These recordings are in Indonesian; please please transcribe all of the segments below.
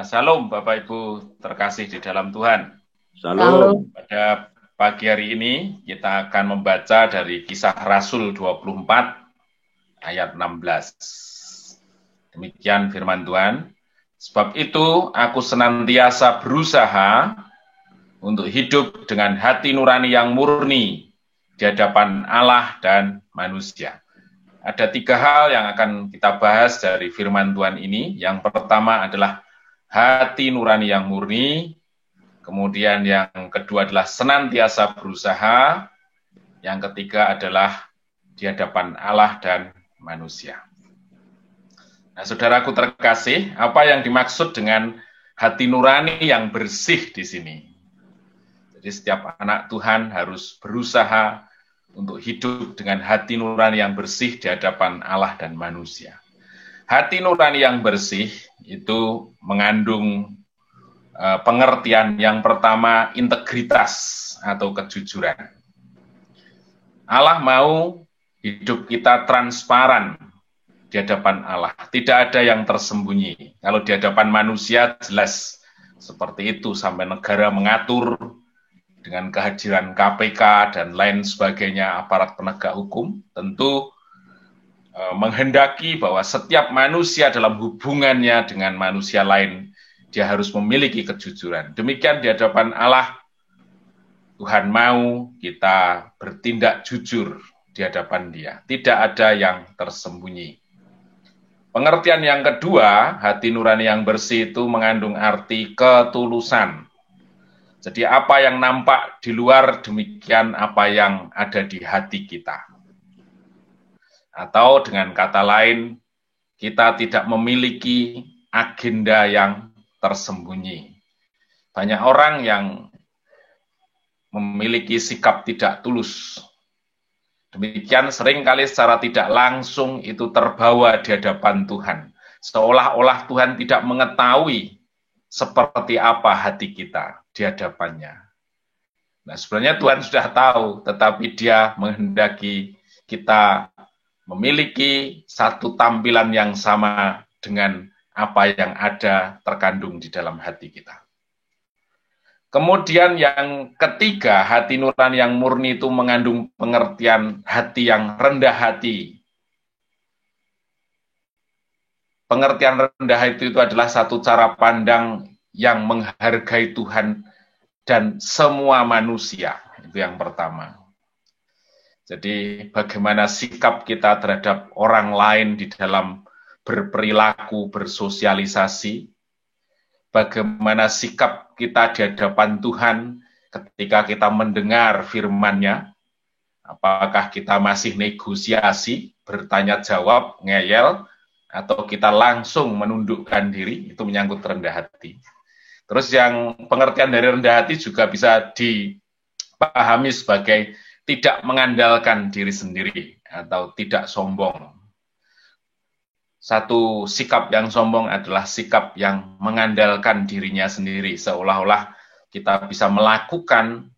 Salam Bapak Ibu terkasih di dalam Tuhan. Halo. Salam. Pada pagi hari ini kita akan membaca dari Kisah Rasul 24 ayat 16. Demikian firman Tuhan. Sebab itu aku senantiasa berusaha untuk hidup dengan hati nurani yang murni di hadapan Allah dan manusia. Ada 3 hal yang akan kita bahas dari firman Tuhan ini. Yang pertama adalah hati nurani yang murni. Kemudian yang kedua adalah senantiasa berusaha. Yang ketiga adalah di hadapan Allah dan manusia. Nah, saudaraku terkasih, apa yang dimaksud dengan hati nurani yang bersih di sini? Jadi setiap anak Tuhan harus berusaha untuk hidup dengan hati nurani yang bersih di hadapan Allah dan manusia. Hati nurani yang bersih itu mengandung pengertian yang pertama, integritas atau kejujuran. Allah mau hidup kita transparan di hadapan Allah. Tidak ada yang tersembunyi. Kalau di hadapan manusia jelas seperti itu, sampai negara mengatur dengan kehadiran KPK dan lain sebagainya, aparat penegak hukum, tentu menghendaki bahwa setiap manusia dalam hubungannya dengan manusia lain, dia harus memiliki kejujuran. Demikian di hadapan Allah, Tuhan mau kita bertindak jujur di hadapan Dia. Tidak ada yang tersembunyi. Pengertian yang kedua, hati nurani yang bersih itu mengandung arti ketulusan. Jadi apa yang nampak di luar, demikian apa yang ada di hati kita. Atau dengan kata lain, kita tidak memiliki agenda yang tersembunyi. Banyak orang yang memiliki sikap tidak tulus. Demikian seringkali secara tidak langsung itu terbawa di hadapan Tuhan. Seolah-olah Tuhan tidak mengetahui seperti apa hati kita di hadapannya. Nah, sebenarnya Tuhan sudah tahu, tetapi Dia menghendaki kita memiliki satu tampilan yang sama dengan apa yang ada terkandung di dalam hati kita. Kemudian yang ketiga, hati nurani yang murni itu mengandung pengertian hati yang rendah hati. Pengertian rendah hati itu adalah satu cara pandang yang menghargai Tuhan dan semua manusia. Itu yang pertama. Jadi bagaimana sikap kita terhadap orang lain di dalam berperilaku, bersosialisasi, bagaimana sikap kita di hadapan Tuhan ketika kita mendengar firman-Nya, apakah kita masih negosiasi, bertanya jawab, ngeyel, atau kita langsung menundukkan diri, itu menyangkut rendah hati. Terus yang pengertian dari rendah hati juga bisa dipahami sebagai tidak mengandalkan diri sendiri atau tidak sombong. Satu sikap yang sombong adalah sikap yang mengandalkan dirinya sendiri, seolah-olah kita bisa melakukan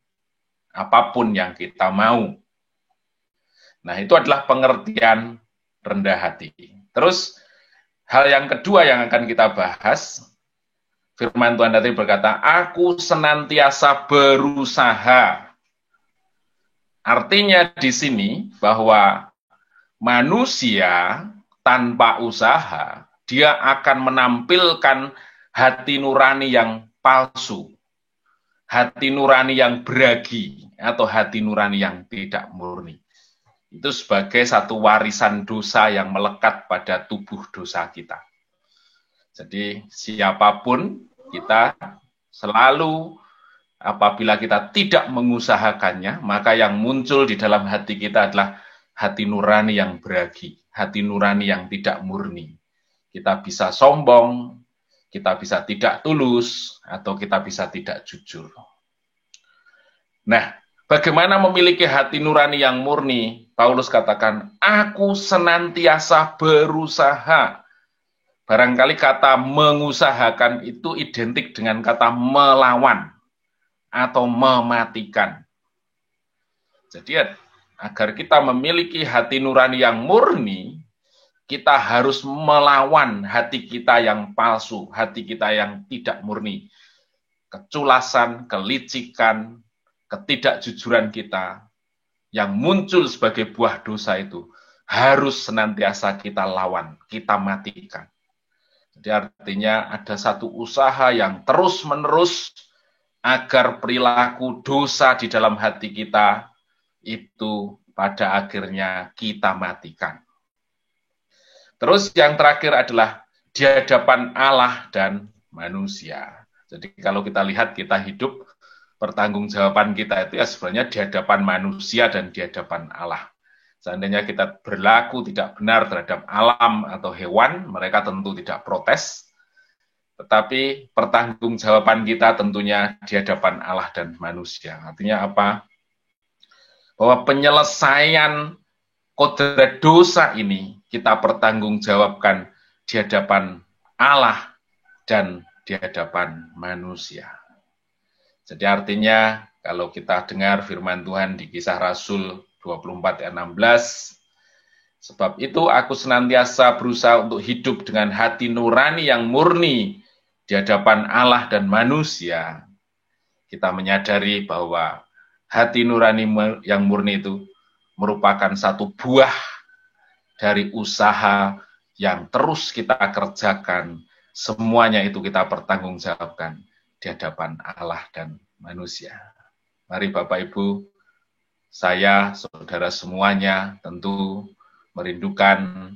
apapun yang kita mau. Nah, itu adalah pengertian rendah hati. Terus, hal yang kedua yang akan kita bahas, firman Tuhan tadi berkata, aku senantiasa berusaha. Artinya di sini bahwa manusia tanpa usaha, dia akan menampilkan hati nurani yang palsu, hati nurani yang beragi, atau hati nurani yang tidak murni. Itu sebagai satu warisan dosa yang melekat pada tubuh dosa kita. Jadi siapapun kita selalu apabila kita tidak mengusahakannya, maka yang muncul di dalam hati kita adalah hati nurani yang beragi, hati nurani yang tidak murni. Kita bisa sombong, kita bisa tidak tulus, atau kita bisa tidak jujur. Nah, bagaimana memiliki hati nurani yang murni? Paulus katakan, aku senantiasa berusaha. Barangkali kata mengusahakan itu identik dengan kata melawan atau mematikan. Jadi agar kita memiliki hati nurani yang murni, kita harus melawan hati kita yang palsu, hati kita yang tidak murni. Keculasan, kelicikan, ketidakjujuran kita yang muncul sebagai buah dosa itu harus senantiasa kita lawan, kita matikan. Jadi artinya ada satu usaha yang terus-menerus agar perilaku dosa di dalam hati kita itu pada akhirnya kita matikan. Terus yang terakhir adalah di hadapan Allah dan manusia. Jadi kalau kita lihat kita hidup, pertanggungjawaban kita itu ya sebenarnya di hadapan manusia dan di hadapan Allah. Seandainya kita berlaku tidak benar terhadap alam atau hewan, mereka tentu tidak protes. Tetapi pertanggungjawaban kita tentunya di hadapan Allah dan manusia. Artinya apa? Bahwa penyelesaian kodrat dosa ini kita pertanggungjawabkan di hadapan Allah dan di hadapan manusia. Jadi artinya kalau kita dengar firman Tuhan di Kisah Rasul 24 ayat 16, sebab itu aku senantiasa berusaha untuk hidup dengan hati nurani yang murni di hadapan Allah dan manusia. Kita menyadari bahwa hati nurani yang murni itu merupakan satu buah dari usaha yang terus kita kerjakan, semuanya itu kita pertanggungjawabkan di hadapan Allah dan manusia. Mari Bapak Ibu, saya, saudara semuanya tentu merindukan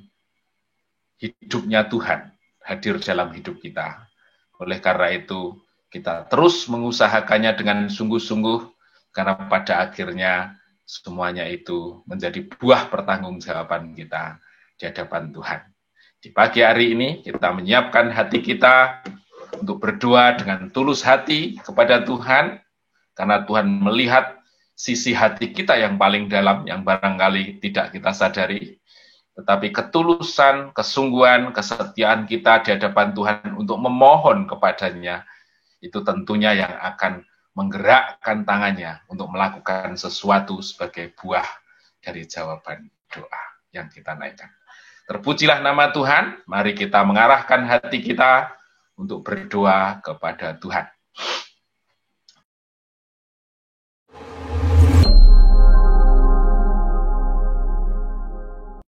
hidupnya Tuhan hadir dalam hidup kita. Oleh karena itu, kita terus mengusahakannya dengan sungguh-sungguh, karena pada akhirnya semuanya itu menjadi buah pertanggungjawaban kita di hadapan Tuhan. Di pagi hari ini kita menyiapkan hati kita untuk berdoa dengan tulus hati kepada Tuhan, karena Tuhan melihat sisi hati kita yang paling dalam, yang barangkali tidak kita sadari. Tetapi ketulusan, kesungguhan, kesetiaan kita di hadapan Tuhan untuk memohon kepadanya, itu tentunya yang akan menggerakkan tangannya untuk melakukan sesuatu sebagai buah dari jawaban doa yang kita naikkan. Terpujilah nama Tuhan, mari kita mengarahkan hati kita untuk berdoa kepada Tuhan.